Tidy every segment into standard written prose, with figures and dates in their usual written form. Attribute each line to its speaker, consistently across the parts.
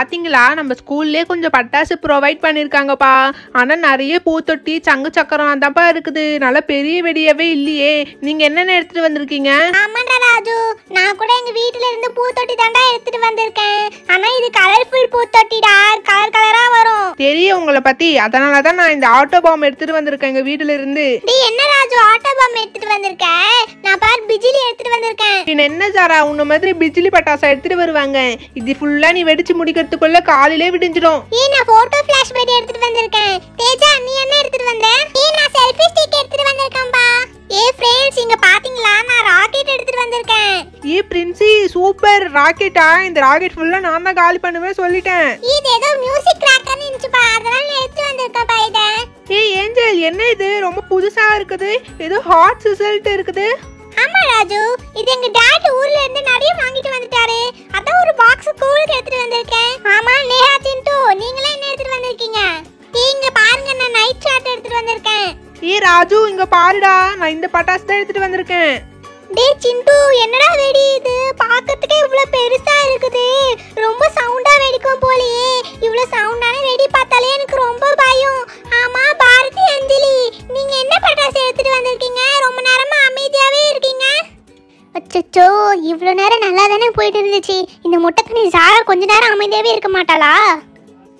Speaker 1: பாத்தீங்களா நம்ம ஸ்கூல்லே கொஞ்சம் பட்டாசு ப்ரொவைட் பண்ணிருக்காங்கப்பா. ஆனா நிறைய பூத்தொட்டி சங்கு சக்கரம் அதான்ப்பா இருக்குது. நல்ல பெரிய வெடியவே இல்லையே. நீங்க என்னென்ன எடுத்துட்டு வந்திருக்கீங்க?
Speaker 2: ஆமாண்டா ராஜு, நான் கூட எங்க வீட்ல இருந்து பூத்தொட்டி தாண்டா எடுத்துட்டு வந்திருக்கேன். ஆனா இது கலர்ஃபுல் பூத்தொட்டிடா, கலர் கலரா வரும்.
Speaker 1: தெரியும் உங்களை பத்தி, அதனாலதான் நான் இந்த ஆட்டோ பாம் எடுத்துட்டு வந்திருக்கேன் எங்க வீட்டுல இருந்து.
Speaker 2: டேய் என்ன ராஜு ஆட்டோ பாம் எடுத்துட்டு வந்திருக்க? நான் பார் பிஜிலி எடுத்துட்டு வந்திருக்கேன்.
Speaker 1: நீ என்ன சாரா உன்ன மாதிரி பிஜிலி பட்டாசா எடுத்துட்டு வருவாங்க? இது ஃபுல்லா நீ வெடிச்சு முடிக்கிறதுக்குள்ள காலையிலே விடிஞ்சிடும்.
Speaker 2: நான் போட்டோ ஃபிளாஷ் பேட் எடுத்துட்டு வந்திருக்கேன். தேஜா நீ என்ன எடுத்துட்டு வந்த? நான் செல்ஃபி ஸ்டிக் எடுத்துட்டு வந்திருக்கேன்பா. ஃப்ரெண்ட்ஸ் இங்க பாத்தீங்களா, நான் ராக்கெட் எடுத்துட்டு வந்திருக்கேன்.
Speaker 1: பிரின்சி சூப்பர் ராக்கெட்டா? இந்த ராக்கெட் ஃபுல்லா நான் தான் காலி பண்ணுவேன் சொல்லிட்டேன்.
Speaker 2: இது ஏதோ மியூசிக் கிராக்கர்னு இருந்துச்சுப்பா, அதனால நான் எடுத்துட்டு வந்திருக்கேன்ப்பா இத.
Speaker 1: ஏஞ்சல் என்ன இது ரொம்ப புதுசா இருக்குது, ஏதோ ஹாட் ரிசல்ட் இருக்குது.
Speaker 2: ஆமா ராஜு, இது எங்க டாட் ஊர்ல இருந்து நிறைய வாங்கிட்டு வந்துட்டாரு. அத ஒரு பாக்ஸ் கூலுக்கு எடுத்துட்டு வந்திருக்கேன். ஆமா நேஹா சிண்டு நீங்களே என்ன எடுத்துட்டு வந்திருக்கீங்க? இங்க பாருங்க நான் நைட் ஷாட் எடுத்துட்டு வந்திருக்கேன்.
Speaker 1: ராஜு இங்க பாருடா, நான் இந்த பட்டாசு தான் எடுத்துட்டு வந்திருக்கேன்.
Speaker 2: டேய் சிண்டு என்னடா வெடி இது? பார்க்கிறதுக்கே இவ்வளவு பெருசா இருக்குது. ரொம்ப சவுண்டா வெடிக்கும் போலயே. இவ்வளவு சவுண்டான வெடி பார்த்தாலே எனக்கு ரொம்ப பயம். ஆமா பாரதி அஞ்சலி நீங்க என்ன பட்டாசு எடுத்துட்டு வந்திருக்கீங்க? ரொம்ப நேரமா அமைதியாவே இருக்கீங்க. அச்சச்சோ இவ்வளவு நேரம் நல்லா தானே போயிட்டு இருந்துச்சு. இந்த முட்டைக்கணி ஜாரா கொஞ்ச நேரம் அமைதியாவே இருக்க மாட்டாளா?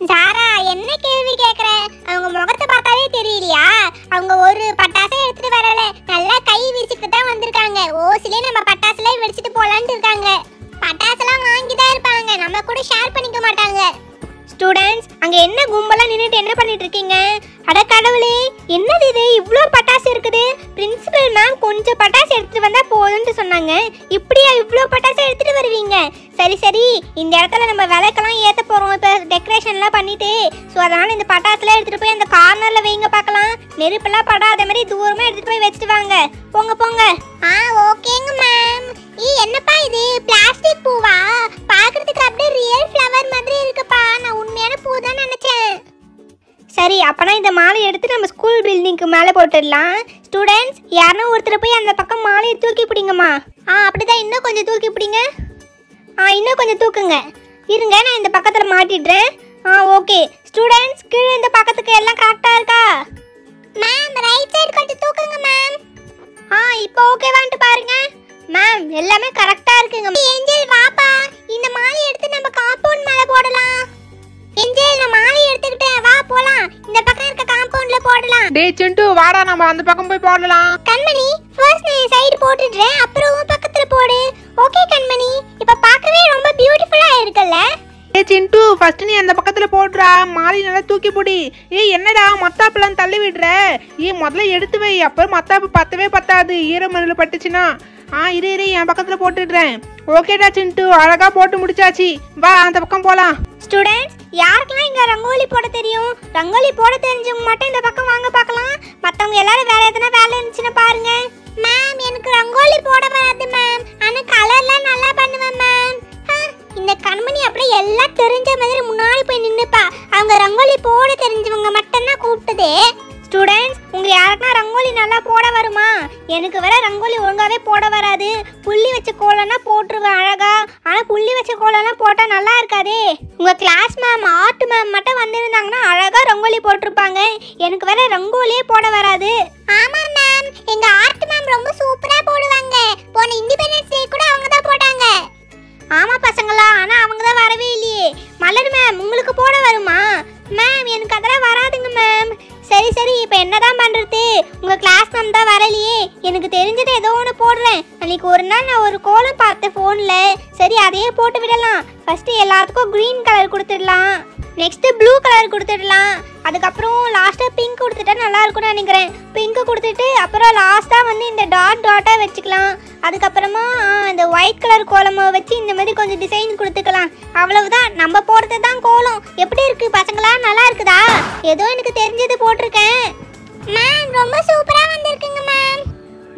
Speaker 2: ஜாரா என்ன கேள்வி கேக்குற? அவங்க முகத்தை பார்த்தாலே தெரியலையா? அவங்க ஒரு பட்டாசை எடுத்துட்டு வரல, நல்லா கை வீசிட்டு தான் வந்திருக்காங்க. ஓசிலே நம்ம பட்டாசுல வெடிச்சிட்டு போலான்னு இருக்காங்க. பட்டாசுலாம் வாங்கி தான் இருப்பாங்க, நம்ம கூட ஷேர் பண்ணிக்க மாட்டாங்க. ஸ்டூடண்ட்ஸ் அங்க என்ன கும்பலா நின்னுட்டு என்ன பண்ணிட்டு இருக்கீங்க? அட கடவுளே என்னது இது, இவ்ளோ பட்டாசு இருக்குது? பிரின்சிபல் மேம் கொஞ்சம் பட்டாசு எடுத்துட்டு வந்தா போதும்னு சொன்னாங்க. இப்படியா இவ்ளோ பட்டாசு எடுத்துட்டு வருவீங்க? சரி சரி இந்த இடத்துல நம்ம விளக்கெல்லாம் ஏத்த போறோம், இப்ப டெக்கரேஷன்லாம் பண்ணிட்டு. ஸோ அதனால இந்த பட்டாசுலாம் எடுத்துட்டு போய் அந்த கார்னர்ல வைங்க பார்க்கலாம். நெருப்பெல்லாம் படாத மாதிரி தூரமா எடுத்துட்டு போய் வச்சுட்டு வாங்க. போங்க போங்க. ஓகேங்க மேம். என்னப்பா இது பிளாஸ்டிக் பூவா? பார்க்கிறதுக்கு அப்படியே ரியல் ஃப்ளவர் மாதிரி இருக்குப்பா. நான் உண்மையான பூ தான் நினைச்சேன். சரி அப்பனா இந்த மாலை எடுத்து நம்ம ஸ்கூல் பில்டிங்க்கு மேலே போட்டுடலாம். ஸ்டூடெண்ட்ஸ் யாருன்னா ஒருத்தர் போய் அந்த பக்கம் மாலையை தூக்கி பிடிங்கம்மா. அப்படிதான் இன்னும் கொஞ்சம் தூக்கி பிடிங்க. இன்னும் கொஞ்சம் தூக்குங்க. இருங்க நான் இந்த பக்கத்தில் மாட்டிடுறேன். ஓகே ஸ்டூடெண்ட்ஸ் கீழே இந்த பக்கத்துக்கு எல்லாம் கரெக்டாக இருக்கா? மேம் ரைட் சைடு கொஞ்சம் தூக்குங்க மேம். இப்போ ஓகேவான்ட்டு பாருங்க. மேம் எல்லாமே கரெக்டாக இருக்குங்க. ஏஞ்சல் வாப்பா, இந்த மாலை எடுத்து நம்ம காம்பவுண்ட் மேலே போடலாம். ஏஞ்சல் நான் மாலை எடுத்துக்கிட்டேன், வா போலாம். இந்த பக்கம் இருக்க காம்பவுண்ட்ல போடலாம்.
Speaker 1: டேய் சிண்டு வாடா, நம்ம அந்த பக்கம் போய் போடலாம்.
Speaker 2: கண்மணி ஃபர்ஸ்ட் நான் சைடு போட்டுடுறேன், அப்புறம் உன் பக்கத்துல போடு. ஓகே கண்மணி, இப்ப பார்க்கவே ரொம்ப பியூட்டிஃபுல்லா இருக்குல்ல?
Speaker 1: சிண்டு ஃபர்ஸ்ட் நீ அந்த பக்கத்துல போடுறா, மாலை நல்லா தூக்கி போடி. என்னடா மத்தாப்பெல்லாம் தள்ளி விடுற? முதல்ல எடுத்து வை, அப்புறம் மத்தாப்பு பத்தவே பத்தாது ஈரமண்ணில் பட்டுச்சுன்னா. இரு என் பக்கத்துல போட்டுடுறேன். ஓகேடா சிண்டு அழகா போட்டு முடிச்சாச்சு, வா அந்த பக்கம் போலாம்.
Speaker 2: ஸ்டூடெண்ட்ஸ் யாருக்கெல்லாம் இங்க ரங்கோலி போட தெரியும்? ரங்கோலி போட தெரிஞ்சவங்க மட்டும் இந்த பக்கம் வாங்க பார்க்கலாம். மத்தவங்க எல்லாரும் வேற எதனா வேலை இருந்துச்சுன்னா பாருங்க. மேம் எனக்கு ரங்கோலி போட வராது மேம், ஆனா கலர்லாம் நல்லா பண்ணுவேன் மேம். இந்த கண்மணி அப்படியே எல்லாம் தெரிஞ்ச மாதிரி முன்னாடி போய் நின்னுப்பா. அவங்க ரங்கோலி போட தெரிஞ்சவங்க மட்டும் தான் கூப்பிட்டதே. ஸ்டூடெண்ட்ஸ் உங்க யாருக்குன்னா ரங்கோலி நல்லா போட வருமா? எனக்கு வேற ரங்கோலி ஒழுங்காவே போட வராது. புள்ளி வச்ச கோலம்னா போட்டுருவேன் அழகா, ஆனா புள்ளி வச்ச கோலம்லாம் போட்டா நல்லா இருக்காதே. உங்க கிளாஸ் மேம் ஆர்ட் மேம் மட்டும் வந்திருந்தாங்கன்னா அழகா ரங்கோலி போட்டிருப்பாங்க. எனக்கு வேற ரங்கோலியே போட வராது. ஆமா மேம், எங்க ஆர்ட் மேம் ரொம்ப சூப்பரா போடுவாங்க. போன இண்டிபெண்டன்ஸ் டே கூட அவங்க தான் போட்டாங்க. ஆமா பசங்களா, ஆனா அவங்க தான் வரவே இல்லையே. மலர் மேம் உங்களுக்கு போட வருமா? மேம் எனக்கு அதெல்லாம் வராதுங்க மேம். சரி சரி இப்போ என்னதான் பண்றது? உங்க கிளாஸ் மேம் தான் வரலையே. எனக்கு தெரிஞ்சது ஏதோ ஒன்று போடுறேன். அன்னைக்கு ஒரு நாள் நான் ஒரு கோலம் பார்த்தேன் ஃபோன்ல. சரி அதையே போட்டு விடலாம். ஃபர்ஸ்ட் எல்லாத்துக்கும் கிரீன் கலர் கொடுத்துடலாம், நெக்ஸ்ட் ப்ளூ கலர் கொடுத்துடலாம், அதுக்கப்புறம் லாஸ்டா பிங்க் கொடுத்துட்டா நல்லா இருக்கும்னு நினைக்கிறேன். பிங்க் கொடுத்துட்டு அப்புறம் லாஸ்டா வந்து இந்த டாட்டா வச்சுக்கலாம். அதுக்கப்புறமா இந்த ஒயிட் கலர் கோலமா வச்சு இந்த மாதிரி கொஞ்சம் டிசைன் கொடுத்துக்கலாம். அவ்வளவுதான், நம்ம போடுறது தான் கோலம். எப்படி இருக்கு பசங்களா, நல்லா இருக்குதா? ஏதோ எனக்கு தெரிஞ்சது போட்டிருக்கேன். மேம் ரொம்ப சூப்பரா வந்திருக்குங்க மேம்.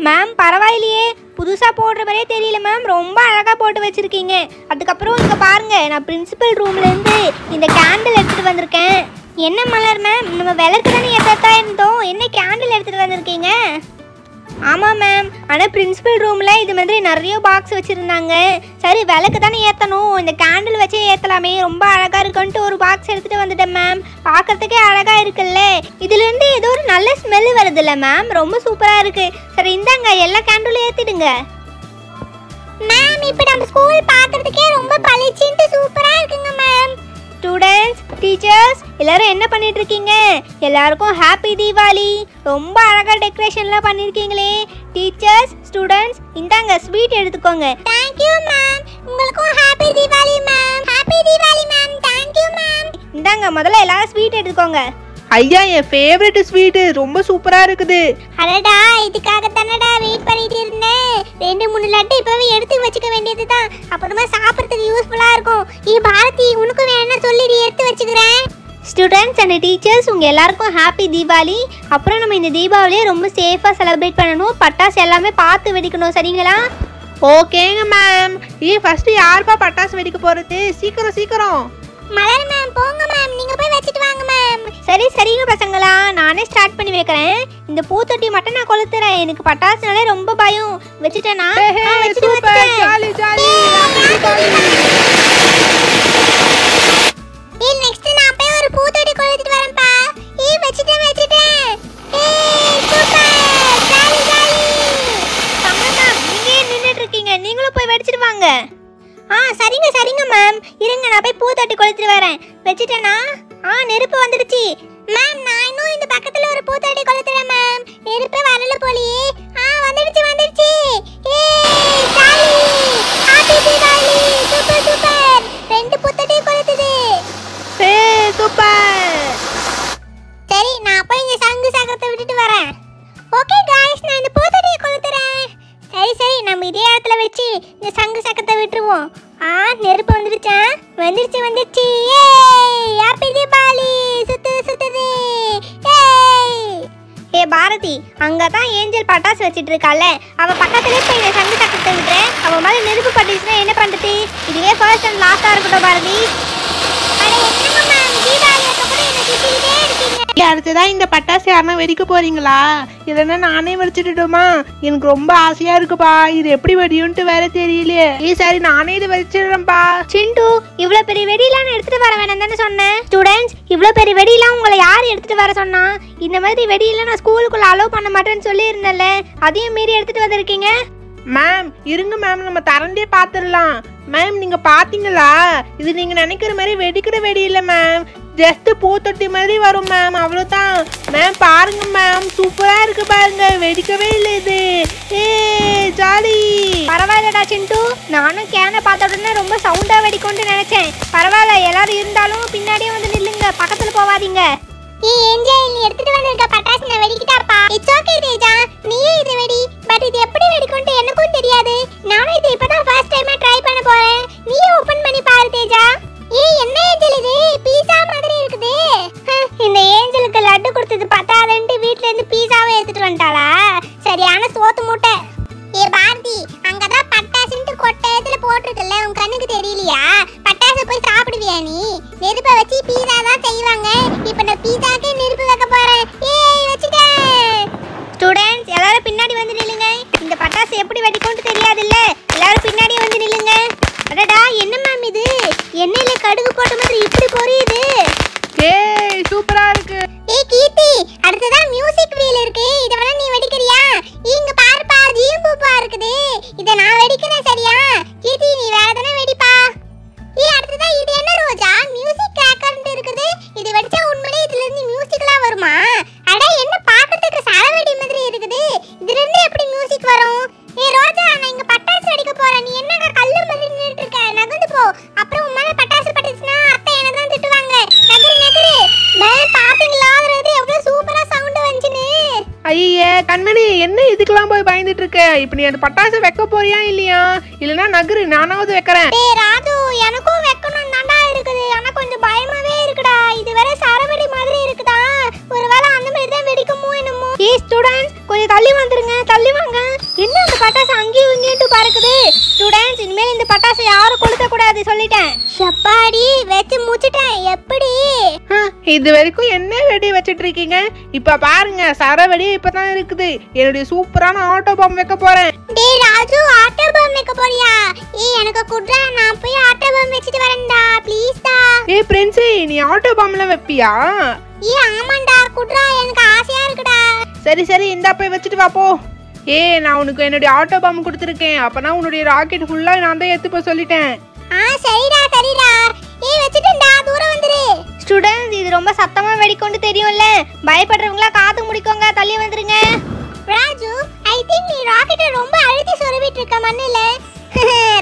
Speaker 2: மேம் பரவாயில்லையே, புதுசா போடுற மாதிரியே தெரியல மேம், ரொம்ப அழகா போட்டு வச்சிருக்கீங்க. அதுக்கப்புறம் இங்க பாருங்க, நான் பிரின்சிபல் ரூம்ல இருந்து இந்த கேண்டில் எடுத்துட்டு வந்திருக்கேன். என்ன மலர் மேம், நம்ம விளக்கு தானே ஏற்றா இருந்தோம், என்ன கேண்டில் எடுத்துட்டு வந்திருக்கீங்க? ஆமாம் மேம், ஆனால் பிரின்சிபல் ரூமில் இது மாதிரி நிறைய பாக்ஸ் வச்சுருந்தாங்க. சரி விளக்கு தானே ஏற்றணும், இந்த கேண்டில் வச்சே ஏற்றலாமே, ரொம்ப அழகாக இருக்குன்ட்டு ஒரு பாக்ஸ் எடுத்துகிட்டு வந்துட்டேன் மேம். பார்க்குறதுக்கே அழகாக இருக்குல்ல, இதுலேருந்து ஏதோ ஒரு நல்ல ஸ்மெல் வருதுல்ல மேம், ரொம்ப சூப்பராக இருக்குது. சரி இந்தாங்க எல்லா கேண்டிலும் ஏற்றிடுங்க மேம். இப்போ நம்ம ஸ்கூல் பார்க்குறதுக்கே ரொம்ப பளிச்சுட்டு சூப்பராக இருக்குங்க மேம். ஸ்டூடெண்ட்ஸ், டீச்சர்ஸ் எல்லாரும் என்ன பண்ணிட்டு இருக்கீங்க? எல்லாருக்கும் ஹாப்பி தீபாவளி. ரொம்ப அழகா டெக்கரேஷன்லாம் பண்ணிருக்கீங்களே. டீச்சர்ஸ், ஸ்டூடெண்ட்ஸ் இந்தாங்க ஸ்வீட் எடுத்துக்கோங்க. Thank you ma'am. உங்களுக்கும் happy Deepavali ma'am. Happy Deepavali ma'am. Thank you ma'am. இந்தாங்க முதல்ல எல்லாரும் ஸ்வீட் எடுத்துக்கோங்க.
Speaker 1: ஐயா என் ஃபேவரட் ஸ்வீட்டு ரொம்ப சூப்பரா இருக்குது.
Speaker 2: அடடா இதுக்காக தானடா வெயிட் பண்ணிட்டு இருந்தேன். 2-3 லட்டு இப்பவே எடுத்து வச்சுக்க வேண்டியதுதான், அப்புறமா சாப்பிட்றதுக்கு யூஸ்ஃபுல்லா இருக்கும். பாரதி உனக்கு வேணா சொல்லிடி, எடுத்து வச்சுக்கிறேன். ஸ்டூடெண்ட்ஸ் அண்ட் டீச்சர்ஸ் உங்கள் எல்லாருக்கும் ஹாப்பி தீபாவளி. அப்புறம் நம்ம இந்த தீபாவளியை ரொம்ப சேஃபாக செலிப்ரேட் பண்ணணும். பட்டாசு எல்லாமே பார்த்து வெடிக்கணும், சரிங்களா?
Speaker 1: ஓகேங்க மேம். ஃபர்ஸ்ட் யாருப்பா பட்டாசு வெடிக்க போறது? சீக்கிரம் சீக்கிரம்.
Speaker 2: மலர் மேம் போங்க மேம், நீங்க போய் வச்சிட்டு வாங்க மேம். சரி சரிங்க பசங்களா, நானே ஸ்டார்ட் பண்ணி வைக்கிறேன். இந்த பூத்தொட்டி மட்டும் நான் கொளுத்துறேன், எனக்கு பட்டாசுனாலே ரொம்ப பயம். வச்சிட்டேனா?
Speaker 1: Super, jolly jolly.
Speaker 2: நெக்ஸ்ட் நான் போய் ஒரு பூத்தொட்டி கொளுத்திட்டு வரேன்ப்பா. வச்சிட்டேன். Super, jolly jolly. சமந்தா நீங்க நின்னுட்டு இருக்கீங்க, நீங்களும் போய் வெடிச்சிட்டு வாங்க. சரிங்க மேம், இருங்க நான் போய் பூத்தொட்டி கொளுத்திட்டு வரேன். வச்சிட்டேனா? நெருப்பு வந்துடுச்சு மேம். நான் இன்னும் இந்த பக்கத்துல ஒரு பூத்தொட்டி கொளுத்துறேன் மேம். நெருப்பே வரல போலியே. வந்துடுச்சு. Jolly, happy Deepavali. சூப்பர் 2 பூத்தொட்டி கொளுத்துது.
Speaker 1: சூப்பர்.
Speaker 2: சரி நான் போய் இந்த சங்கு சக்கரத்தை விட்டுட்டு வரேன். ஓகே गाइस, நான் இந்த பூத்தொட்டியை கொளுத்துறேன். சரி நம்ம இதே இடத்துல வச்சு இந்த சங்கு சக்கரத்தை விட்டுருவோம். நெருப்பு வந்துடுச்சு. ஹாப்பி தீபாவளி. சுத்துது. பாரதி அங்கதான் ஏஞ்சல் பட்டாசு வச்சிட்டு இருக்கால, அவ பக்கத்துலயே போய் இந்த சங்கு சக்கரத்தை விட்டுறேன். அவ மாதிரி நெருப்பு பட்டுச்சுன்னா என்ன பண்றது? இதுவே ஃபர்ஸ்ட் அண்ட் லாஸ்டா இருக்கட்டும் பாரதி.
Speaker 1: அடுத்ததான் இந்த பட்டாசு யாருன்னா வெடிக்க போறீங்களா? இல்லைன்னா நானே வெடிச்சிட்டுமா? எனக்கு ரொம்ப ஆசையா இருக்குப்பா, இது எப்படி வெடியும்ட்டு வேற தெரியலையே. சரி நானே இது வெடிச்சிடுறேன்ப்பா.
Speaker 2: சிண்டு, இவ்வளவு பெரிய வெடியெல்லாம் எடுத்துட்டு வர வேணாம் தானே சொன்னேன். ஸ்டூடெண்ட்ஸ், இவ்வளவு பெரிய வெடியெல்லாம் உங்களை யார் எடுத்துட்டு வர சொன்னா? இந்த மாதிரி வெடியெல்லாம் நான் ஸ்கூலுக்குள்ள அலோவ் பண்ண மாட்டேன்னு சொல்லி இருந்தேன்ல, அதையும் மீறி எடுத்துட்டு வந்திருக்கீங்க.
Speaker 1: மேம் இருங்க மேம், நம்ம திறந்தே பார்த்துடலாம். மேம் நீங்க பாத்தீங்களா? இது நீங்க நினைக்கிற மாதிரி வெடிக்கிற வெடி இல்ல மேம், ஜஸ்ட் பூத்தொட்டி மாதிரி வரும் மேம், அவ்வளவுதான். மேம் பாருங்க மேம், சூப்பரா இருக்கு பாருங்க, வெடிக்கவே இல்லை இது. ஜாலி.
Speaker 2: பரவாயில்லடா சிண்டு, நானும் கேனை பார்த்த உடனே ரொம்ப சவுண்டா வெடிக்கும்னு நினைச்சேன். பரவாயில்ல, எல்லாரும் இருந்தாலும் பின்னாடியே வந்து நில்லுங்க, பக்கத்துல போவாதீங்க. ஏஞ்சல், நீ எடுத்துட்டு வந்திருக்க பட்டாசு நான் வெடிக்கிட்டாப்பா. இட்ஸ் ஓகே தேஜா, நீயே இது வெடி. பட் இது எப்படி வெடிக்கும்னு எனக்கும் தெரியாது. நானும் இது இப்பதான் ஃபர்ஸ்ட் டைமா ட்ரை பண்ண போறேன். நீயே ஓபன் பண்ணி பாரு தேஜா. என்ன ஏஞ்சல் இது? பீஸா மாதிரி இருக்குது. இந்த ஏஞ்சலுக்கு லட்டு கொடுத்தது பத்தாதன்ட்டு வீட்ல இருந்து பீஸாவை எடுத்துட்டு வந்துட்டாளா? சரியான சோத்து மூட்டை. பாரதி, அங்கதான் பட்டாசுன்ட்டு கொட்டத்துல போட்டிருக்குல்ல, உன் கண்ணுக்கு தெரியலையா? பட்டாசு போய் சாப்பிடுவியா நீ? நெருப்பை வச்சு பீஸா தான் செய்வாங்க. இப்ப நான் பீஸாக்கே நெருப்பு வைக்க போறேன். வச்சுட்டேன். ஸ்டூடெண்ட்ஸ் எல்லாரும் பின்னாடி வந்து நில்லுங்க. இந்த பட்டாசு எப்படி வெடிக்கும்னு தெரியாதுல்ல, எல்லாரும் பின்னாடி வந்து நில்லுங்க. அடடா என்ன மேம் இது? எண்ணெயில கடுகு போட்ட மாதிரி இப்படி பொரியுது.
Speaker 1: சூப்பரா இருக்கு.
Speaker 2: கீர்த்தி, அடுத்ததான் மியூசிக் வீல் இருக்கு, இத வேணா நீ வெடிக்கறியா? இங்க பாருப்பா, ஜீம்பூப்பா இருக்குது, இத நான் வெடிக்கிறேன் சரியா? கீர்த்தி நீ வேற தானே வெடிப்பா. அடுத்ததான் இது என்ன ரோஜா? மியூசிக் கிராக்கர்னு இருக்குது, இது வெடிச்சா உண்மையிலே இதுல இருந்து மியூசிக்லாம் வருமா? அட என்ன பார்க்கிறதுக்கு சரவெடி மாதிரி இருக்குது, இதுல இருந்து எப்படி மியூசிக் வரும்? ரோஜா, நான் இங்க பட்டாசு வெடிக்க போறேன், நீ என்ன கல்லு மாதிரி நின்னுட்டு இருக்க? நகர்ந்து போ, அப்புறம் உன் மேல பட்டாசு பட்டுச்சுன்னா அத்தை என்ன தான் திட்டுவாங்க. நகரு. மேம் பாத்தீங்களா அது எவ்வளவு சூப்பரா சவுண்ட் வந்துச்சுன்னு?
Speaker 1: ஐயே கண்மணி, என்ன இதுக்கெல்லாம் போய் பயந்துட்டு இருக்க? இப்ப நீ அந்த பட்டாசு வைக்க போறியா இல்லையா? இல்லனா நகரு, நானாவது வைக்கிறேன்.
Speaker 2: ராது, எனக்கும் வைக்கணும் தான்டா இருக்குது, ஆனா கொஞ்சம் பயமாவே இருக்குடா. இது வேற சரவெடி மாதிரி இருக்குதா, ஒருவேளை அந்த மாதிரி தான் வெடிக்குமோ என்னமோ. ஸ்டூடெண்ட்ஸ் கொஞ்சம் தள்ளி வந்துருங்க, தள்ளி வாங்க. என்ன அந்த பட்டாசு அங்கேயும் இங்கேயும் பறக்குது? ஸ்டூடெண்ட்ஸ் இனிமேல் இந்த பட்டாசை யாரும் கொளுத்த கூடாது சொல்லிட்டேன். சப்பாடி வச்சு முடிச்சிட்டேன். எப்படி
Speaker 1: இது வரைக்கும் என்ன வெடி வச்சிட்டு இருக்கீங்க? இப்ப பாருங்க, சரவெடி இப்பதான் இருக்குது. என்னுடைய சூப்பரான ஆட்டோ பாம் வைக்க போறேன்.
Speaker 2: டேய் ராஜு, ஆட்டோ பாம் வைக்க போறியா? எனக்கு குட்ரா, நான் போய் ஆட்டோ பாம் வச்சிட்டு வரேன்டா, ப்ளீஸ் டா.
Speaker 1: பிரின்சி, நீ ஆட்டோ பாம்ல வைப்பியா?
Speaker 2: ஆமாண்டா குட்ரா, எனக்கு ஆசையா இருக்குடா.
Speaker 1: சரி சரி, இந்தா போய் வச்சுட்டு வா போ. நான் உனக்கு என்னுடைய ஆட்டோ பாம் கொடுத்துருக்கேன். அப்பனா உன்னுடைய ராக்கெட் ஃபுல்லா நான் தான் எடுத்து போய் சொல்லிட்டேன்.
Speaker 2: சரிடா சரிடா. வச்சிட்டேன்டா, தூரம் வந்துரு.
Speaker 3: ஸ்டூடண்ட்ஸ், இது ரொம்ப சத்தமா வெடிக்கும்னு தெரியும்ல, பயப்படுறவங்களா காது முடிக்கோங்க, தள்ளி வந்துருங்க.
Speaker 2: ராஜு, ஐ திங்க் நீ ராக்கெட்டை ரொம்ப அழுத்தி சொருவிட்டு இருக்க மண்ணுல.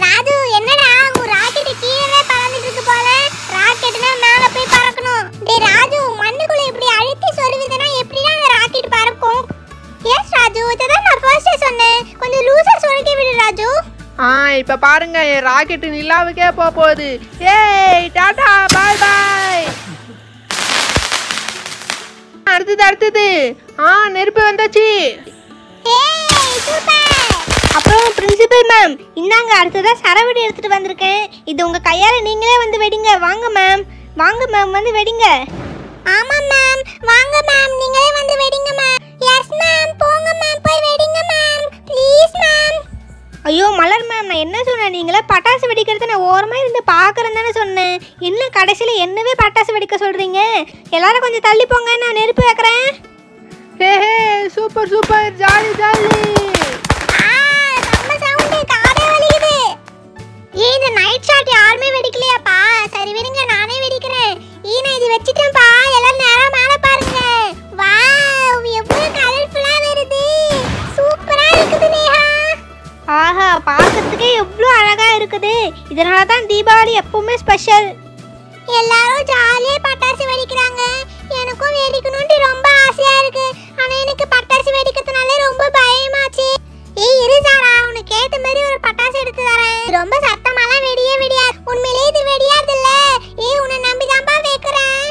Speaker 2: ராஜு, என்னடா உன் ராக்கெட் கீழே பறந்துட்டு இருக்கு போல. ராக்கெட்னா மேல போய் பறக்கணும். டேய் ராஜு, மண்ணுக்குள்ள இப்படி அழுத்தி சொருவிதனா எப்படிடா அந்த ராக்கெட் பறக்கும்? எஸ் ராஜு, இததான் நான் ஃபர்ஸ்டே சொன்னேன். கொஞ்சம் லூசா சொருகி விடு ராஜு.
Speaker 1: இப்ப பாருங்க, என் ராக்கெட் நிலாவுக்கே போகுது. டாடா, பாய் பாய். அடுத்தது நெருப்பு வந்தாச்சு.
Speaker 3: அப்புறம் பிரின்சிபல் மேம், இந்தாங்க அடுத்ததா சரவெடி எடுத்துட்டு வந்திருக்கேன். இது உங்க கையால நீங்களே வந்து வெடிங்க. வாங்க மேம், வாங்க மேம், வந்து வெடிங்க.
Speaker 2: ஆமா மேம், வாங்க மேம், நீங்களே வந்து வெடிங்க மேம். எஸ் மேம், போங்க மேம், போய் வெடிங்க மேம், ப்ளீஸ் மேம்.
Speaker 3: ஐயோ மலர் மேம், நான் என்ன சொன்னேன்? நீங்களே பட்டாசு வெடிக்கிறது நான் ஓரமா இருந்து பாக்குறேன்னு தானே சொன்னேன். என்ன கடைசியில என்னவே பட்டாசு வெடிக்க சொல்றீங்க? எல்லாரும் கொஞ்சம் தள்ளி போங்க, நான் நெருப்பு வைக்கிறேன்.
Speaker 1: Super super, jolly jolly.
Speaker 2: செம்ம சவுண்ட், காதே வலிக்குது. இந்த நைட் ஷாட் யாருமே வெடிக்கலையாப்பா? சரி விடுங்க, நானே வெடிக்கிறேன். நான் இது வச்சிட்டேன்ப்பா, எல்லாரும் நேரா மேல பாருங்க. வாவ், எவ்வளவு கலர்ஃபுல்லா வருது. சூப்பரா இருக்குது நேஹா.
Speaker 3: ஆஹா, பார்க்கறதுக்கே எவ்வளோ அழகா இருக்குது. இதனால தான் தீபாவளி எப்பவுமே ஸ்பெஷல்.
Speaker 2: எல்லாரும் ஜாலியா பட்டாசு வெடிக்கிறாங்க. எனக்கும் வெடிக்கணும்னு ரொம்ப ஆசையா இருக்கு. ஆனா எனக்கு பட்டாசு வெடிக்கிறதுனால ரொம்ப பயமாச்சு. இரு சாரா, உனக்கு ஏத்த மாதிரி ஒரு பட்டாசு எடுத்து தரேன். ரொம்ப சத்தமாலாம் வெடியே வெடியாது. உண்மையிலே இது வெடியாது இல்ல. உன்னை நம்பிதான்பா வைக்கிறேன்.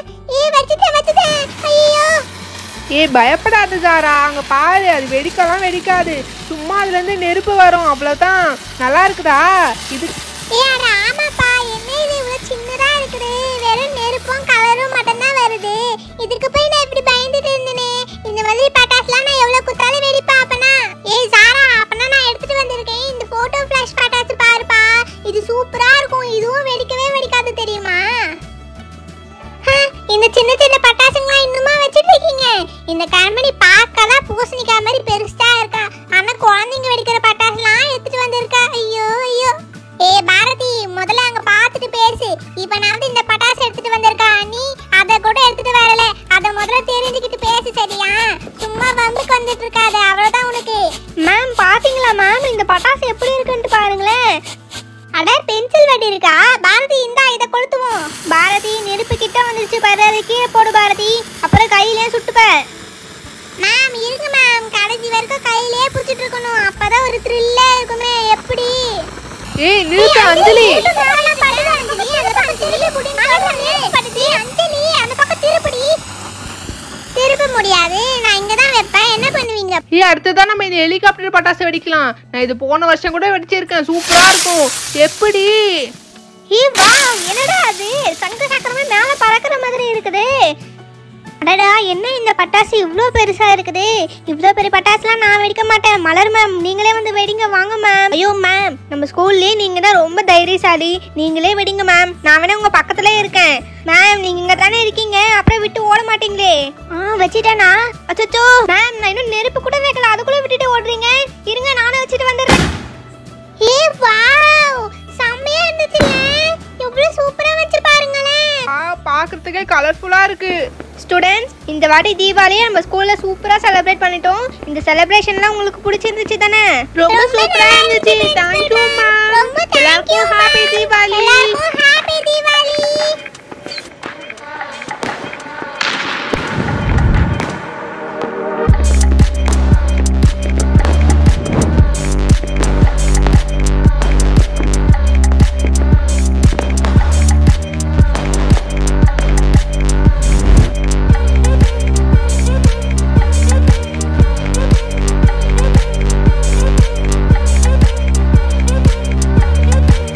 Speaker 2: வச்சுட்டேன். ஐயோ,
Speaker 1: பயப்படாத ஜாரா, அங்க பாரு, அது வெடிக்கலாம் வெடிக்காது. சும்மா அதுல இருந்து நெருப்பு வரும், அவ்வளவுதான். நல்லா இருக்குதா இது?
Speaker 2: ஆமாப்பா, என்ன இது இவ்வளவு சின்னதா இருக்குது. வெறும் நெருப்பும் கலரும் மட்டும் தான் வருது. இதுக்கு போய் நான் இப்படி பயந்துட்டு இருந்தேனே. இந்த மாதிரி பட்டாசுலாம் நான் எவ்வளவு குத்தாலும் வெடிப்பா. அப்பனா சாரா, அப்பனா நான் எடுத்துட்டு வந்திருக்கேன் இந்த போட்டோ ஃபிளாஷ் பட்டாசு, பாருப்பா. இது சூப்பரா இருக்கும். இதுவும் வெடிக்கவே வெடிக்காது தெரியுமா? இந்த சின்ன சின்ன பட்டாசுங்களாம் இன்னுமா வச்சிட்டு இருக்கீங்க? இந்த கம்பெனி பார்க்கதான் பூசணிக்காய் மாதிரி பெருசா இருக்கா. ஆனா குழந்தைங்க வெடிக்கிற பட்டாசுலாம் எடுத்துட்டு வந்திருக்கா. ஐயோ ஐயோ. பாரதி, முதல்ல அங்க பாத்துட்டு பேசு. இப்ப நான் இந்த பட்டாசு எடுத்துட்டு வந்திருக்கா, நீ அத கூட எடுத்துட்டு வரல. அத முதல்ல தெரிஞ்சுக்கிட்டு பேசு, சரியா? சும்மா வம்புக்கு வந்துட்டு இருக்காது, அவ்வளவுதான் உனக்கு.
Speaker 3: மேம் பாத்தீங்களா மேம், இந்த பட்டாசு எப்படி இருக்குன்னு பாருங்களேன்.
Speaker 2: அட, பென்சில் வெடி இருக்கா? பாரதி, இந்தா இத கொளுத்துவோம்.
Speaker 3: பாரதி, நெருப்பு கிட்ட வந்துருச்சு பாரு, அதை கீழே போடு பாரதி, அப்புறம் கையிலே சுட்டுப்ப.
Speaker 2: மேம் இருங்க மேம், கடைசி வரைக்கும் கையிலே புடிச்சிட்டு இருக்கணும். அப்பதான் ஒரு த்ரில்லா இருக்குமே. எப்படி?
Speaker 1: நிறுத்து அஞ்சலி.
Speaker 2: திருப்ப முடியாது, நான் இங்கதான் வைப்பேன். என்ன பண்ணுவீங்க?
Speaker 1: அடுத்ததான் நம்ம இந்த ஹெலிகாப்டர் பட்டாசு வெடிக்கலாம். நான் இது போன வருஷம் கூட வெடிச்சிருக்கேன், சூப்பரா இருக்கும். எப்படி?
Speaker 3: என்னடா அது, சங்க சக்கரமே மேல பறக்கிற மாதிரி இருக்குது. அடடா, என்ன இந்த பட்டாசு இவ்வளோ பெருசா இருக்குது. இவ்வளோ பெரிய பட்டாசுலாம் நான் வெடிக்க மாட்டேன். மலர் மேம், நீங்களே வந்து வெடிங்க, வாங்க மேம். ஐயோ மேம், நம்ம ஸ்கூல்லேயே நீங்கள் தான் ரொம்ப தைரியசாலி. நீங்களே வெடிங்க மேம், நான் வேணா உங்கள் பக்கத்துலேயே இருக்கேன். மேம், நீங்கள் இங்கே தானே இருக்கீங்க, அப்புறம் விட்டு ஓட மாட்டீங்களே. வச்சுட்டேனா? அச்சோ மேம், நான் இன்னும் நெருப்பு கூட வைக்கல, அதுக்குள்ளே விட்டுட்டு ஓடுறீங்க. இருங்க, நானே வச்சுட்டு வந்துடுறேன்.
Speaker 2: வாவ், செம்மையா இருந்துச்சுல. எவ்வளவு சூப்பரா வச்சு பாருங்களேன்.
Speaker 1: பார்க்கிறதுக்கே கலர்ஃபுல்லா இருக்கு.
Speaker 3: ஸ்டூடெண்ட்ஸ், இந்த வாட்டி தீபாவளியை நம்ம ஸ்கூல்ல சூப்பரா செலிப்ரேட் பண்ணிட்டோம். இந்த செலிப்ரேஷன்லாம் உங்களுக்கு பிடிச்சிருந்துச்சு தானே?
Speaker 1: ரொம்ப சூப்பரா இருந்துச்சு. Thank you ma'am.
Speaker 2: ரொம்ப தேங்க்யூ.
Speaker 1: ஹாப்பி தீபாவளி.